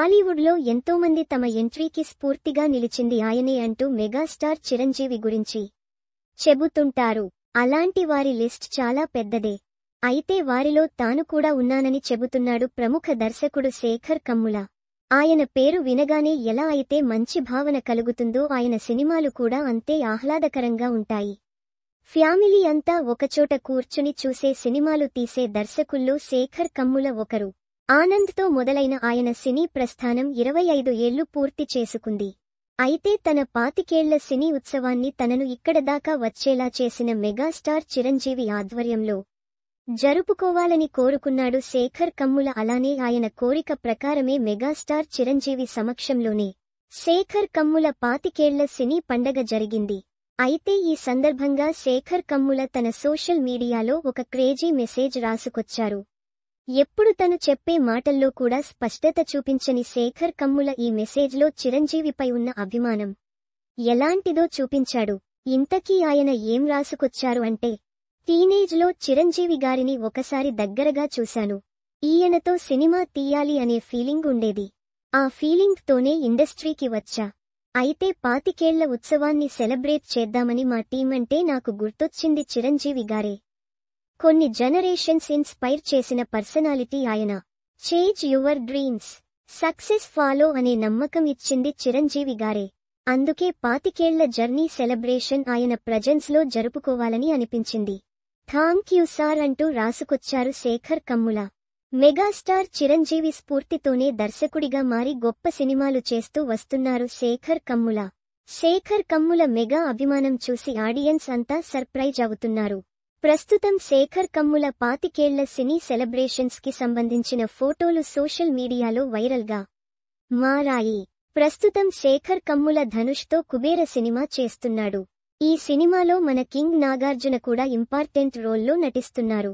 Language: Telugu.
టాలీవుడ్లో ఎంతోమంది తమ ఎంట్రీకి స్ఫూర్తిగా నిలిచింది ఆయనే అంటూ మెగాస్టార్ చిరంజీవి గురించి చెబుతుంటారు. అలాంటి వారి లిస్ట్ చాలా పెద్దదే. అయితే వారిలో తాను కూడా ఉన్నానని చెబుతున్నాడు ప్రముఖ దర్శకుడు శేఖర్ కమ్ముల. ఆయన పేరు వినగానే ఎలా అయితే మంచి భావన కలుగుతుందో ఆయన సినిమాలు కూడా అంతే ఆహ్లాదకరంగా ఉంటాయి. ఫ్యామిలీ అంతా ఒకచోట కూర్చుని చూసే సినిమాలు తీసే దర్శకుల్లో శేఖర్ కమ్ముల ఒకరు. ఆనంద్తో మొదలైన ఆయన సినీ ప్రస్థానం 25 ఏళ్లు పూర్తి చేసుకుంది. అయితే తన 25 ఏళ్ల సినీ ఉత్సవాన్ని తనను ఇక్కడదాకా వచ్చేలా చేసిన మెగాస్టార్ చిరంజీవి ఆధ్వర్యంలో జరుపుకోవాలని కోరుకున్నాడు శేఖర్ కమ్ముల. అలానే ఆయన కోరిక ప్రకారమే మెగాస్టార్ చిరంజీవి సమక్షంలోనే శేఖర్ కమ్ముల 25 ఏళ్ల సినీ పండగ జరిగింది. అయితే ఈ సందర్భంగా శేఖర్ కమ్ముల తన సోషల్ మీడియాలో ఒక క్రేజీ మెసేజ్ రాసుకొచ్చారు. ఎప్పుడు తను చెప్పే మాటల్లో కూడా స్పష్టత చూపించని శేఖర్ కమ్ముల ఈ మెసేజ్లో చిరంజీవిపై ఉన్న అభిమానం ఎలాంటిదో చూపించాడు. ఇంతకీ ఆయన ఏం రాసుకొచ్చారు అంటే, టీనేజ్లో చిరంజీవి గారిని ఒకసారి దగ్గరగా చూశాను. ఈయనతో సినిమా తీయాలి అనే ఫీలింగ్ ఉండేది. ఆ ఫీలింగ్ తోనే ఇండస్ట్రీకి వచ్చా. అయితే 25 ఏళ్ల ఉత్సవాన్ని సెలబ్రేట్ చేద్దామని మా టీం అంటే నాకు గుర్తొచ్చింది చిరంజీవి గారే. కొన్ని జనరేషన్స్ ఇన్స్పైర్ చేసిన పర్సనాలిటీ ఆయన. Change your dreams, success follow అనే నమ్మకం ఇచ్చింది చిరంజీవి గారే. అందుకే 25 ఏళ్ల జర్నీ సెలబ్రేషన్ ఆయన ప్రెజెన్స్ లో జరుపుకోవాలని అనిపించింది. థాంక్ యూ సార్ అంటూ రాసుకొచ్చారు శేఖర్ కమ్ముల. మెగాస్టార్ చిరంజీవి స్ఫూర్తితోనే దర్శకుడిగా మారి గొప్ప సినిమాలు చేస్తూ వస్తున్నారు శేఖర్ కమ్ముల. శేఖర్ కమ్ముల మెగా అభిమానం చూసి ఆడియన్స్ అంతా సర్ప్రైజ్ అవుతున్నారు. ప్రస్తుతం శేఖర్ కమ్ముల 25 ఏళ్ల సినీ సెలబ్రేషన్స్ కి సంబంధించిన ఫోటోలు సోషల్ మీడియాలో వైరల్ గా మారాయి. ప్రస్తుతం శేఖర్ కమ్ముల ధనుష్తో కుబేర సినిమా చేస్తున్నాడు. ఈ సినిమాలో మన కింగ్ నాగార్జున కూడా ఇంపార్టెంట్ రోల్లో నటిస్తున్నారు.